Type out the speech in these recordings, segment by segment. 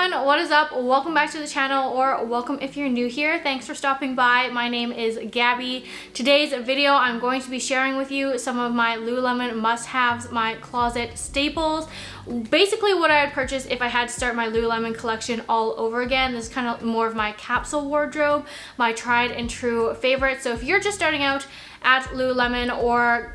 everyone, what is up? Welcome back to the channel, or welcome if you're new here. Thanks for stopping by. My name is Gabby. Today's video I'm going to be sharing with you some of my Lululemon must-haves, my closet staples. Basically what I would purchase if I had to start my Lululemon collection all over again. This is kind of more of my capsule wardrobe, my tried and true favorite. So if you're just starting out at Lululemon or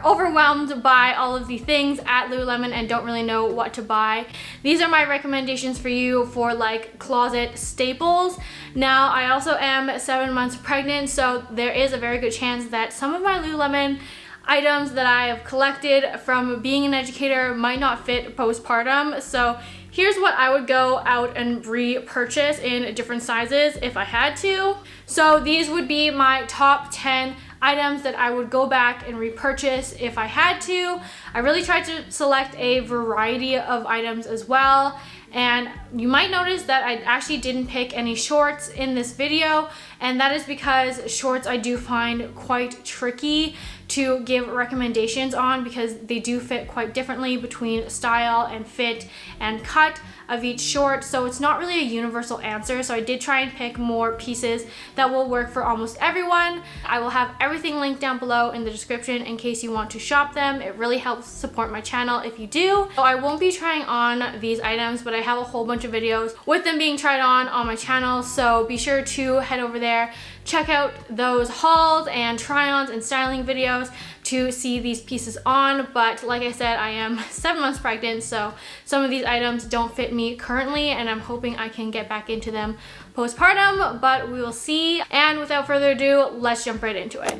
overwhelmed by all of the things at Lululemon and don't really know what to buy, these are my recommendations for you for like closet staples. Now, I also am 7 months pregnant, so there is a very good chance that some of my Lululemon items that I have collected from being an educator might not fit postpartum. So here's what I would go out and repurchase in different sizes if I had to. So these would be my top 10 items that I would go back and repurchase if I had to. I really tried to select a variety of items as well. And you might notice that I actually didn't pick any shorts in this video, and that is because shorts I do find quite tricky to give recommendations on because they do fit quite differently between style and fit and cut of each short, so it's not really a universal answer. So I did try and pick more pieces that will work for almost everyone. I will have everything linked down below in the description in case you want to shop them. It really helps support my channel if you do. So I won't be trying on these items, but I have a whole bunch of videos with them being tried on my channel, so be sure to head over there, check out those hauls and try-ons and styling videos to see these pieces on. But like I said, I am 7 months pregnant, so some of these items don't fit me currently, and I'm hoping I can get back into them postpartum, but we will see. And without further ado, let's jump right into it.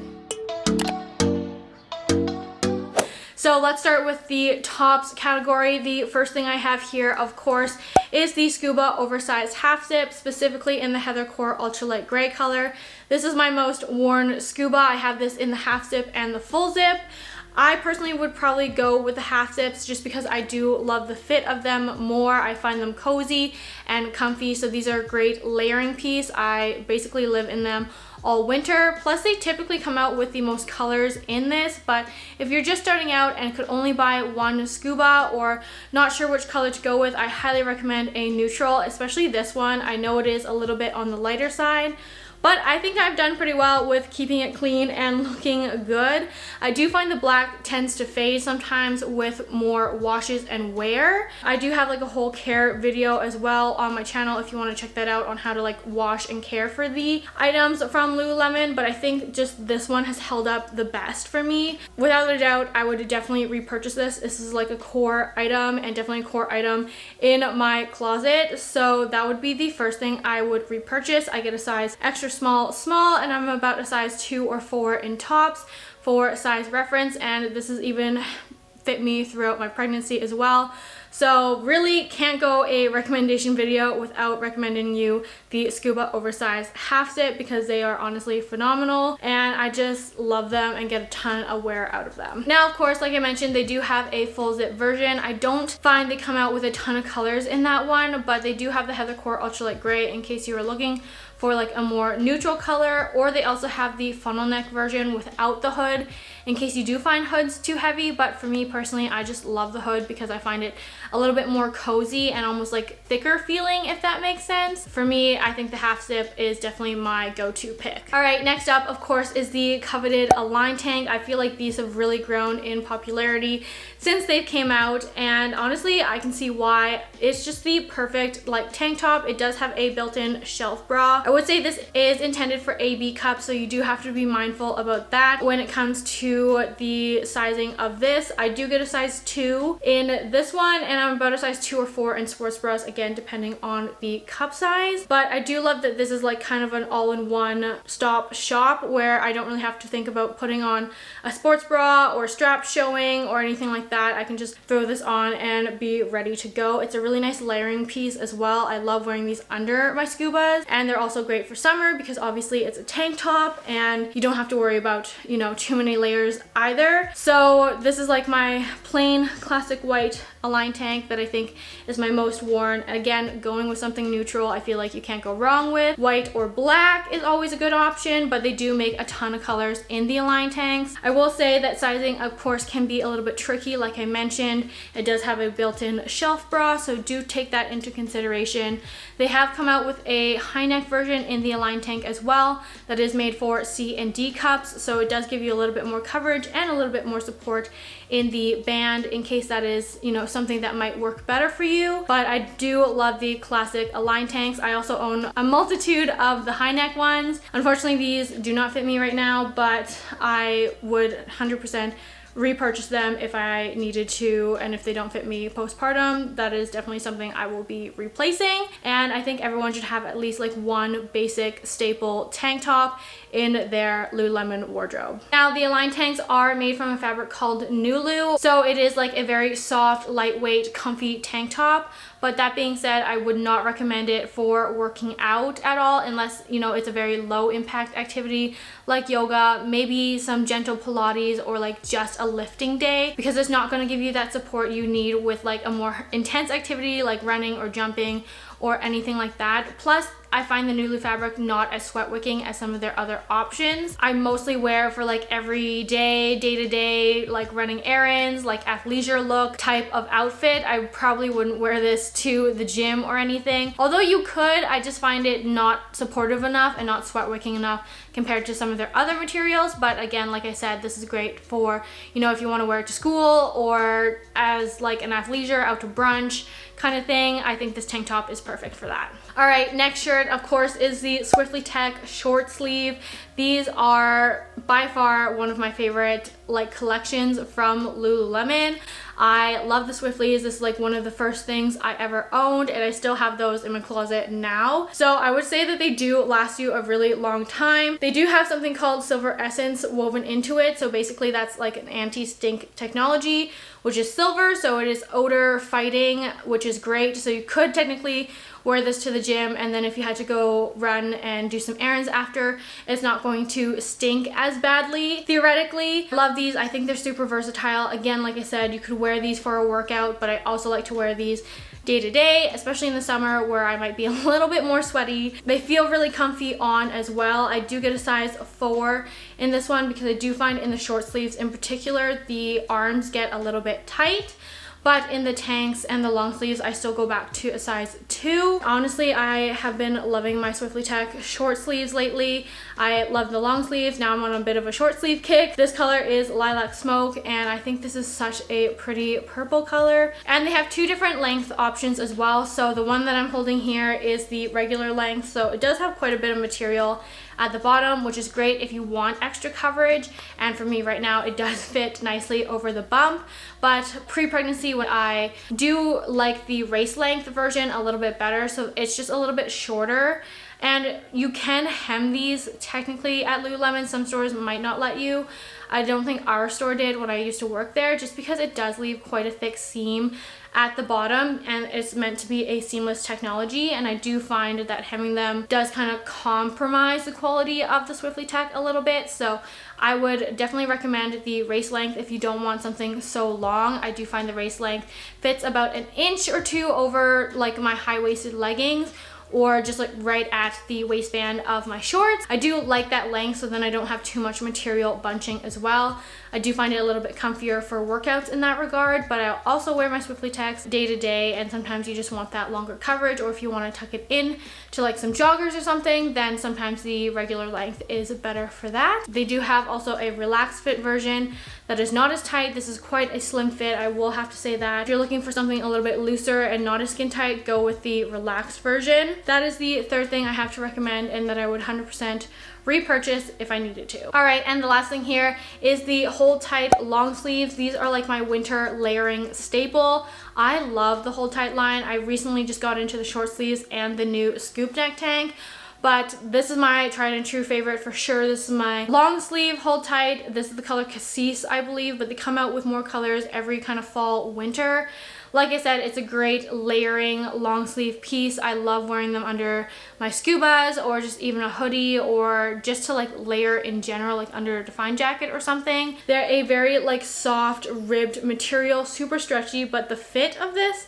So let's start with the tops category. The first thing I have here, of course, is the Scuba oversized half zip, specifically in the Heather Core ultralight gray color. This is my most worn Scuba. I have this in the half zip and the full zip. I personally would probably go with the half zips just because I do love the fit of them more. I find them cozy and comfy, so these are a great layering piece. I basically live in them all winter. Plus they typically come out with the most colors in this, but if you're just starting out and could only buy one Scuba or not sure which color to go with, I highly recommend a neutral, especially this one. I know it is a little bit on the lighter side, but I think I've done pretty well with keeping it clean and looking good. I do find the black tends to fade sometimes with more washes and wear. I do have like a whole care video as well on my channel if you want to check that out on how to like wash and care for the items from Lululemon, but I think just this one has held up the best for me. Without a doubt, I would definitely repurchase this. This is like a core item and definitely a core item in my closet. So that would be the first thing I would repurchase. I get a size extra small, and I'm about a size 2 or 4 in tops for size reference, and this has even fit me throughout my pregnancy as well. So really can't go a recommendation video without recommending you the Scuba oversized half zip because they are honestly phenomenal and I just love them and get a ton of wear out of them. Now, of course, like I mentioned, they do have a full zip version. I don't find they come out with a ton of colors in that one, but they do have the Heather Core ultralight gray in case you were looking for like a more neutral color, or they also have the funnel neck version without the hood in case you do find hoods too heavy. But for me personally, I just love the hood because I find it a little bit more cozy and almost like thicker feeling, if that makes sense. For me, I think the half zip is definitely my go-to pick. All right, next up, of course, is the coveted Align tank. I feel like these have really grown in popularity since they came out, and honestly, I can see why. It's just the perfect like tank top. It does have a built-in shelf bra. I would say this is intended for AB cups, so you do have to be mindful about that when it comes to the sizing of this. I do get a size 2 in this one, and I'm about a size 2 or 4 in sports bras, again depending on the cup size. But I do love that this is like kind of an all-in-one stop shop where I don't really have to think about putting on a sports bra or strap showing or anything like that. I can just throw this on and be ready to go. It's a really nice layering piece as well. I love wearing these under my Scubas, and they're also great for summer because obviously it's a tank top and you don't have to worry about, you know, too many layers either. So this is like my plain classic white Align tank that I think is my most worn. Again, going with something neutral, I feel like you can't go wrong with. White or black is always a good option, but they do make a ton of colors in the Align tanks. I will say that sizing, of course, can be a little bit tricky. Like I mentioned, it does have a built-in shelf bra, so do take that into consideration. They have come out with a high neck version in the Align tank as well that is made for C and D cups, so it does give you a little bit more coverage and a little bit more support in the band in case that is, you know, something that might work better for you. But I do love the classic Align tanks. I also own a multitude of the high neck ones. Unfortunately, these do not fit me right now, but I would 100% repurchase them if I needed to, and if they don't fit me postpartum, that is definitely something I will be replacing. And I think everyone should have at least like one basic staple tank top in their Lululemon wardrobe. Now, the Align tanks are made from a fabric called Nulu, so it is like a very soft, lightweight, comfy tank top. But that being said, I would not recommend it for working out at all unless, you know, it's a very low impact activity like yoga, maybe some gentle Pilates, or like just a lifting day, because it's not going to give you that support you need with like a more intense activity like running or jumping or anything like that. Plus, I find the Nulu fabric not as sweat wicking as some of their other options. I mostly wear for like everyday, day-to-day, like running errands, like athleisure look type of outfit. I probably wouldn't wear this to the gym or anything. Although you could, I just find it not supportive enough and not sweat wicking enough compared to some of their other materials. But again, like I said, this is great for, you know, if you want to wear it to school or as like an athleisure out to brunch kind of thing. I think this tank top is perfect for that. All right, next shirt, of course, is the Swiftly Tech short sleeve. These are by far one of my favorite like collections from Lululemon. I love the Swiftlys. This is like one of the first things I ever owned, and I still have those in my closet now. So I would say that they do last you a really long time. They do have something called Silver Essence woven into it. So basically that's like an anti-stink technology, which is silver. So it is odor fighting, which is great. So you could technically wear this to the gym, and then if you had to go run and do some errands after, it's not going to stink as badly, theoretically. Love these. I think they're super versatile. Again, like I said, you could wear these for a workout, but I also like to wear these day to day, especially in the summer where I might be a little bit more sweaty. They feel really comfy on as well. I do get a size 4 in this one because I do find in the short sleeves in particular, the arms get a little bit tight. But in the tanks and the long sleeves, I still go back to a size 2. Honestly, I have been loving my Swiftly Tech short sleeves lately. I love the long sleeves. Now I'm on a bit of a short sleeve kick. This color is Lilac Smoke, and I think this is such a pretty purple color. And they have 2 different length options as well. So the one that I'm holding here is the regular length. So it does have quite a bit of material at the bottom, which is great if you want extra coverage. And for me right now, it does fit nicely over the bump. But pre-pregnancy, when I do like the waist length version a little bit better, so it's just a little bit shorter. And you can hem these technically at Lululemon. Some stores might not let you. I don't think our store did when I used to work there, just because it does leave quite a thick seam at the bottom, and it's meant to be a seamless technology. And I do find that hemming them does kind of compromise the quality of the Swiftly Tech a little bit. So I would definitely recommend the waist length if you don't want something so long. I do find the waist length fits about an inch or 2 over like my high-waisted leggings, or just like right at the waistband of my shorts. I do like that length, so then I don't have too much material bunching as well. I do find it a little bit comfier for workouts in that regard, but I also wear my Swiftly Techs day to day, and sometimes you just want that longer coverage, or if you want to tuck it in to like some joggers or something, then sometimes the regular length is better for that. They do have also a relaxed fit version that is not as tight. This is quite a slim fit, I will have to say that. If you're looking for something a little bit looser and not as skin tight, go with the relaxed version. That is the third thing I have to recommend, and that I would 100% repurchase if I needed to. All right, and the last thing here is the Hold Tight long sleeves. These are like my winter layering staple. I love the Hold Tight line. I recently just got into the short sleeves and the new scoop neck tank, but this is my tried and true favorite for sure. This is my long sleeve Hold Tight. This is the color Cassis, I believe, but they come out with more colors every kind of fall, winter. Like I said, it's a great layering long sleeve piece. I love wearing them under my scubas or just even a hoodie, or just to like layer in general, like under a defined jacket or something. They're a very like soft ribbed material, super stretchy, but the fit of this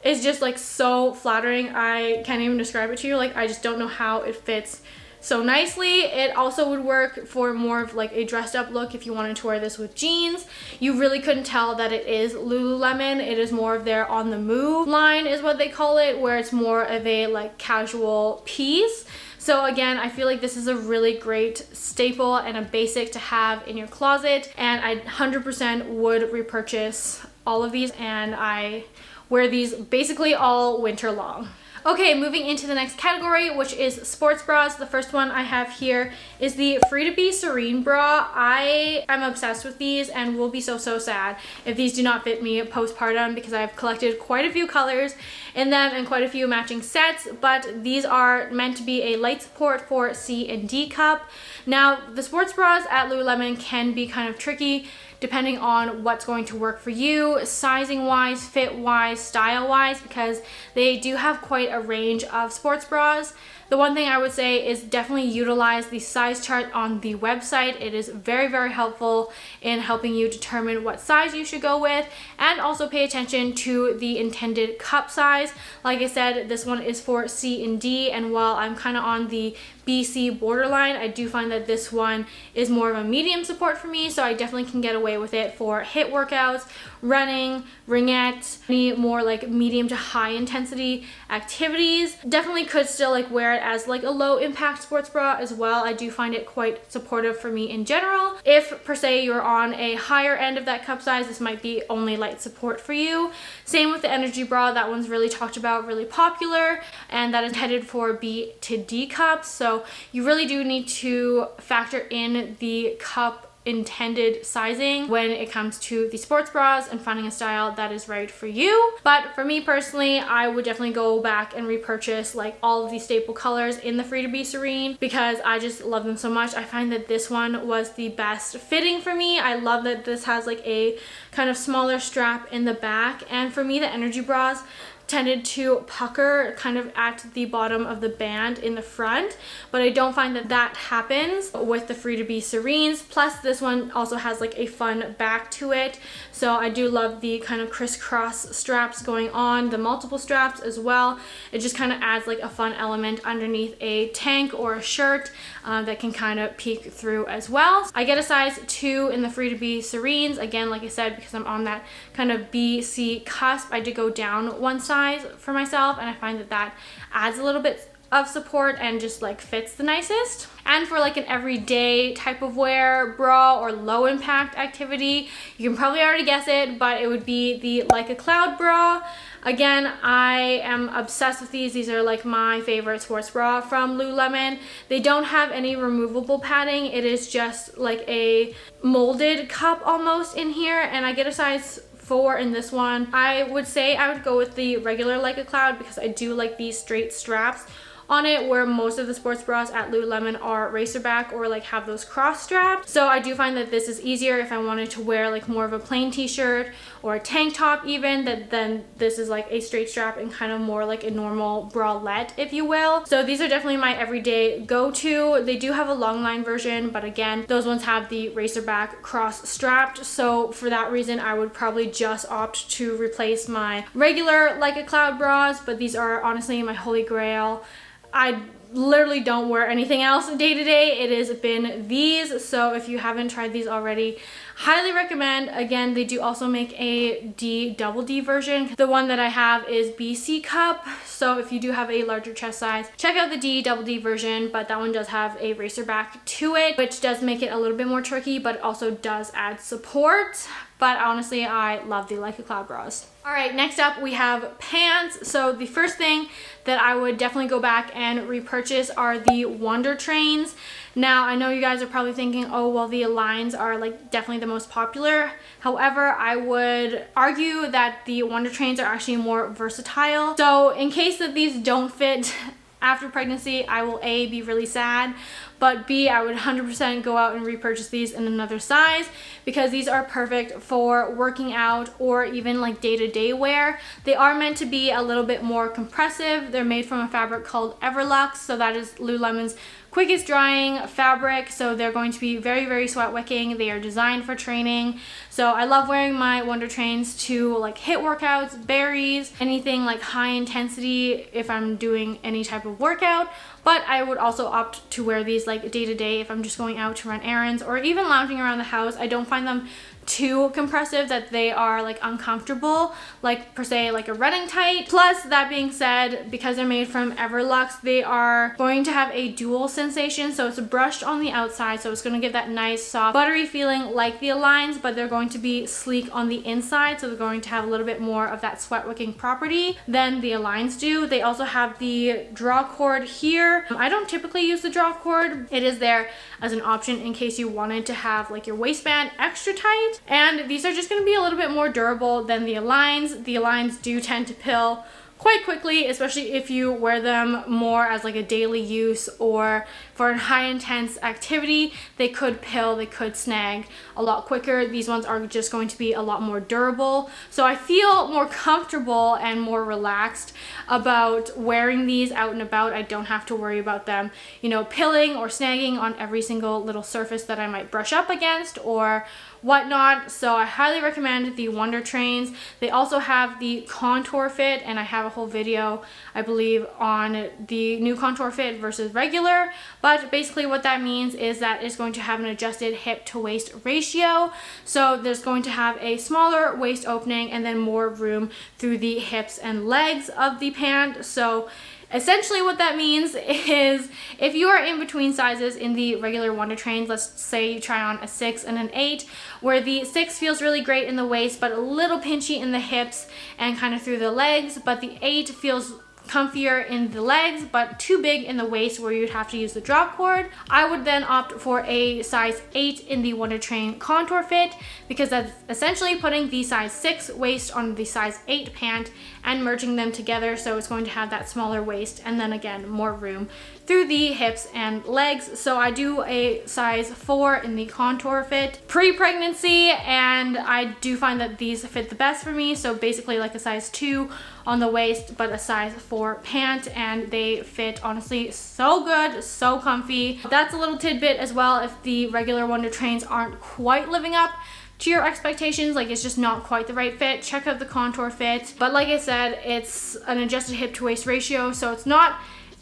is just like so flattering. I can't even describe it to you. Like, I just don't know how it fits so nicely. It also would work for more of like a dressed up look if you wanted to wear this with jeans. You really couldn't tell that it is Lululemon. It is more of their on the move line is what they call it, where it's more of a like casual piece. So again, I feel like this is a really great staple and a basic to have in your closet, and I 100% would repurchase all of these, and I wear these basically all winter long. Okay, moving into the next category, which is sports bras. The first one I have here is the Free to Be Serene bra. I am obsessed with these and will be so sad if these do not fit me postpartum, because I've collected quite a few colors in them and quite a few matching sets, but these are meant to be a light support for C and D cup. Now, the sports bras at Lululemon can be kind of tricky depending on what's going to work for you, sizing wise, fit wise, style wise, because they do have quite a range of sports bras. The one thing I would say is definitely utilize the size chart on the website. It is very helpful in helping you determine what size you should go with, and also pay attention to the intended cup size. Like I said, this one is for C and D, and while I'm kind of on the BC borderline, I do find that this one is more of a medium support for me, so I definitely can get away with it for HIIT workouts, running, ringettes, any more like medium to high intensity activities. Definitely could still like wear it as like a low impact sports bra as well. I do find it quite supportive for me in general. If per se you're on a higher end of that cup size, this might be only light support for you. Same with the energy bra. That one's really talked about, really popular, and that is headed for B to D cups. So you really do need to factor in the cup intended sizing when it comes to the sports bras and finding a style that is right for you. But for me personally, I would definitely go back and repurchase like all of these staple colors in the Free to Be Serene, because I just love them so much. I find that this one was the best fitting for me. I love that this has like a kind of smaller strap in the back, and for me the energy bras tended to pucker kind of at the bottom of the band in the front, but I don't find that that happens with the Free to Be Serenes. Plus this one also has like a fun back to it, so I do love the kind of crisscross straps going on, the multiple straps as well. It just kind of adds like a fun element underneath a tank or a shirt that can kind of peek through as well. I get a size 2 in the Free to Be Serenes, again like I said, because I'm on that kind of BC cusp. I did go down one size for myself, and I find that that adds a little bit of support and just like fits the nicest. And for like an everyday type of wear bra or low impact activity, you can probably already guess it, but it would be the Like a Cloud bra. Again, I am obsessed with these. These are like my favorite sports bra from Lululemon. They don't have any removable padding. It is just like a molded cup almost in here, and I get a size 4 in this one. I would say I would go with the regular Like a Cloud, because I do like these straight straps on it, where most of the sports bras at Lululemon are racerback or like have those cross straps. So I do find that this is easier if I wanted to wear like more of a plain t-shirt or a tank top even, that then this is like a straight strap and kind of more like a normal bralette, if you will. So these are definitely my everyday go-to. They do have a long line version, but again, those ones have the racerback cross strapped. So for that reason, I would probably just opt to replace my regular Like a Cloud bras, but these are honestly my holy grail. I literally don't wear anything else day to day. It has been these, so if you haven't tried these already, highly recommend. Again, they do also make a D double D version. The one that I have is BC cup, so if you do have a larger chest size, check out the D double D version, but that one does have a racerback to it, which does make it a little bit more tricky, but it also does add support. But honestly, I love the Like a Cloud bras. All right, next up we have pants. So the first thing that I would definitely go back and repurchase are the Wonder Trains. Now, I know you guys are probably thinking, oh, well, the Aligns are like definitely the most popular. However, I would argue that the Wonder Trains are actually more versatile. So in case that these don't fit after pregnancy, I will A, be really sad, but B, I would 100% go out and repurchase these in another size because these are perfect for working out or even like day-to-day wear. They are meant to be a little bit more compressive. They're made from a fabric called Everlux, so that is Lululemon's quickest drying fabric, so they're going to be very, very sweat wicking. They are designed for training, so I love wearing my Wonder Trains to like HIIT workouts, berries, anything like high intensity if I'm doing any type of workout. But I would also opt to wear these like day to day if I'm just going out to run errands or even lounging around the house. I don't find them too compressive that they are like uncomfortable, like per se like a running tight. Plus, that being said, because they're made from Everlux, they are going to have a dual sensation. So it's brushed on the outside, so it's going to give that nice soft buttery feeling like the Aligns, but they're going to be sleek on the inside, so they're going to have a little bit more of that sweat wicking property than the Aligns do. They also have the draw cord here. I don't typically use the draw cord. It is there as an option in case you wanted to have like your waistband extra tight. And these are just going to be a little bit more durable than the Aligns. The Aligns do tend to pill quite quickly, especially if you wear them more as like a daily use or for a high intense activity. They could pill, they could snag a lot quicker. These ones are just going to be a lot more durable. So I feel more comfortable and more relaxed about wearing these out and about. I don't have to worry about them, you know, pilling or snagging on every single little surface that I might brush up against or whatnot. So I highly recommend the Wonder Trains. They also have the contour fit, and I have a whole video I believe on the new contour fit versus regular. But basically what that means is that it's going to have an adjusted hip to waist ratio, so there's going to have a smaller waist opening and then more room through the hips and legs of the pant. So essentially what that means is if you are in between sizes in the regular Wonder Trains, let's say you try on a 6 and an 8, where the 6 feels really great in the waist but a little pinchy in the hips and kind of through the legs, but the 8 feels comfier in the legs but too big in the waist where you'd have to use the drop cord, I would then opt for a size 8 in the Wonder Train contour fit, because that's essentially putting the size 6 waist on the size 8 pant and merging them together, so it's going to have that smaller waist and then again more room through the hips and legs. So I do a size 4 in the contour fit pre-pregnancy, and I do find that these fit the best for me. So basically like a size 2 on the waist but a size 4 pant, and they fit honestly so good, so comfy. That's a little tidbit as well. If the regular Wonder Trains aren't quite living up to your expectations, like it's just not quite the right fit, check out the contour fit. But like I said, it's an adjusted hip to waist ratio, so it's not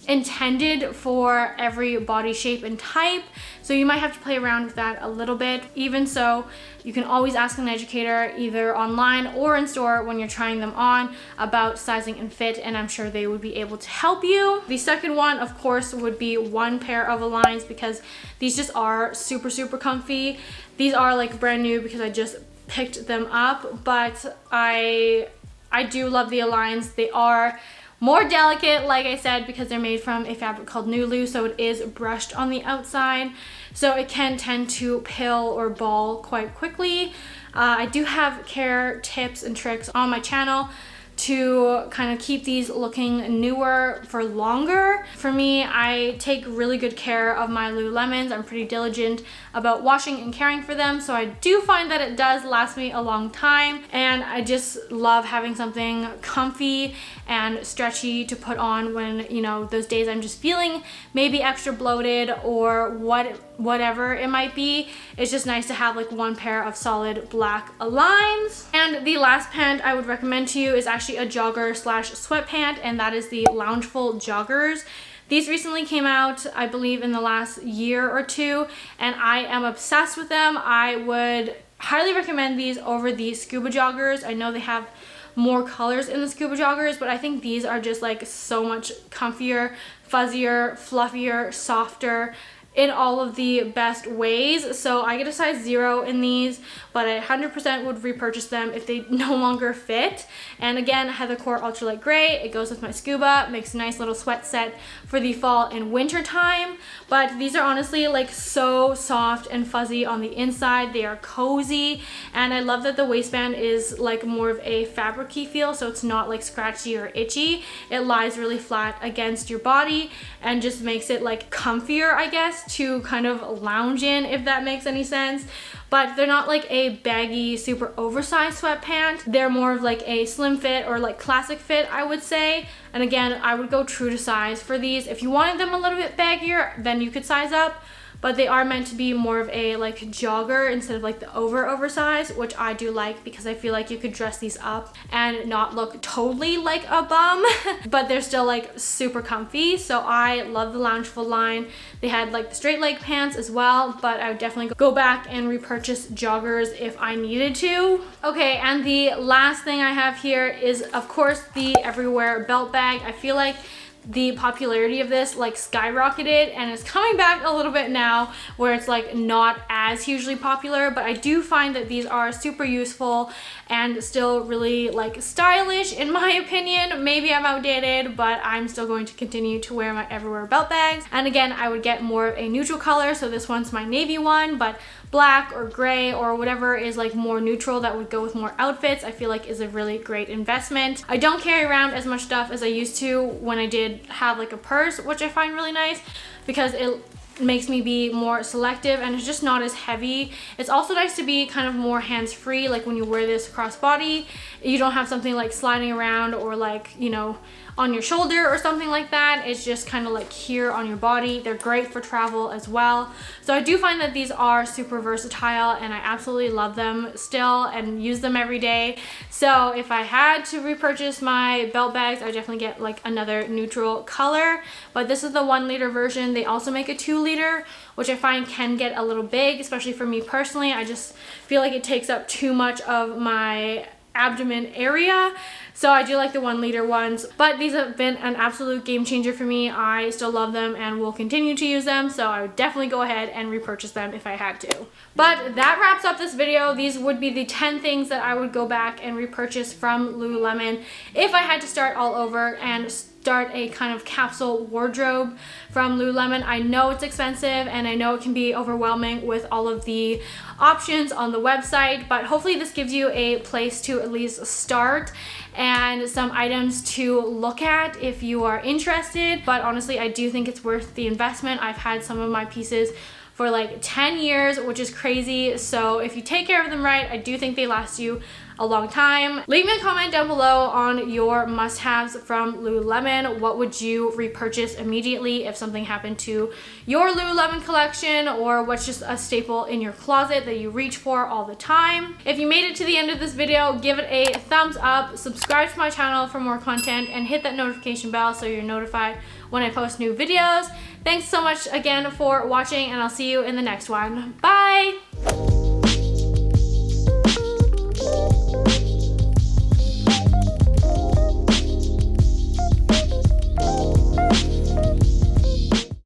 intended for every body shape and type, so you might have to play around with that a little bit. Even so, you can always ask an educator either online or in store when you're trying them on about sizing and fit, and I'm sure they would be able to help you. The second one, of course, would be one pair of Aligns, because these just are super, super comfy. These are like brand new because I just picked them up, but I do love the Aligns. They are more delicate, like I said, because they're made from a fabric called Nulu, so it is brushed on the outside, so it can tend to pill or ball quite quickly. I do have care tips and tricks on my channel to kind of keep these looking newer for longer. For me, I take really good care of my Lululemons. I'm pretty diligent about washing and caring for them, so I do find that it does last me a long time, and I just love having something comfy and stretchy to put on when, you know, those days I'm just feeling maybe extra bloated or whatever it might be. It's just nice to have like one pair of solid black Aligns. And the last pant I would recommend to you is actually a jogger slash sweat pant, and that is the Loungeful joggers. These recently came out, I believe, in the last year or two, and I am obsessed with them. I would highly recommend these over the scuba joggers. I know they have more colors in the scuba joggers, but I think these are just like so much comfier, fuzzier, fluffier, softer, in all of the best ways. So I get a size 0 in these, but I 100% would repurchase them if they no longer fit. And again, Heathercore Ultralight Gray, it goes with my scuba, makes a nice little sweat set for the fall and winter time. But these are honestly like so soft and fuzzy on the inside. They are cozy, and I love that the waistband is like more of a fabric-y feel, so it's not like scratchy or itchy. It lies really flat against your body and just makes it like comfier, I guess, to kind of lounge in, if that makes any sense. But they're not like a baggy, super oversized sweatpant. They're more of like a slim fit or like classic fit, I would say. And again, I would go true to size for these. If you wanted them a little bit baggier, then you could size up. But they are meant to be more of a like jogger instead of like the oversized, which I do like because I feel like you could dress these up and not look totally like a bum, but they're still like super comfy. So I love the Loungeful line. They had like the straight leg pants as well, but I would definitely go back and repurchase joggers if I needed to. Okay, and the last thing I have here is of course the Everywhere belt bag. I feel like the popularity of this like skyrocketed and it's coming back a little bit now where it's like not as hugely popular, but I do find that these are super useful and still really like stylish in my opinion. Maybe I'm outdated, but I'm still going to continue to wear my Everywhere belt bags. And again, I would get more of a neutral color, so this one's my navy one, but black or gray or whatever is like more neutral that would go with more outfits, I feel like is a really great investment. I don't carry around as much stuff as I used to when I did have like a purse, which I find really nice because it makes me be more selective and it's just not as heavy. It's also nice to be kind of more hands-free, like when you wear this cross body, you don't have something like sliding around or like, you know, on your shoulder or something like that. It's just kind of like here on your body. They're great for travel as well. So I do find that these are super versatile and I absolutely love them still and use them every day. So if I had to repurchase my belt bags, I would definitely get like another neutral color, but this is the 1 liter version. They also make a 2 liter, which I find can get a little big, especially for me personally. I just feel like it takes up too much of my abdomen area. So I do like the 1 liter ones, but these have been an absolute game changer for me. I still love them and will continue to use them. So I would definitely go ahead and repurchase them if I had to. But that wraps up this video. These would be the 10 things that I would go back and repurchase from Lululemon if I had to start all over and start a kind of capsule wardrobe from Lululemon. I know it's expensive and I know it can be overwhelming with all of the options on the website, but hopefully this gives you a place to at least start and some items to look at if you are interested. But honestly, I do think it's worth the investment. I've had some of my pieces for like 10 years, which is crazy. So if you take care of them right, I do think they last you a long time. Leave me a comment down below on your must-haves from Lululemon. What would you repurchase immediately if something happened to your Lululemon collection, or what's just a staple in your closet that you reach for all the time? If you made it to the end of this video, give it a thumbs up, subscribe to my channel for more content, and hit that notification bell so you're notified when I post new videos. Thanks so much again for watching, and I'll see you in the next one. Bye!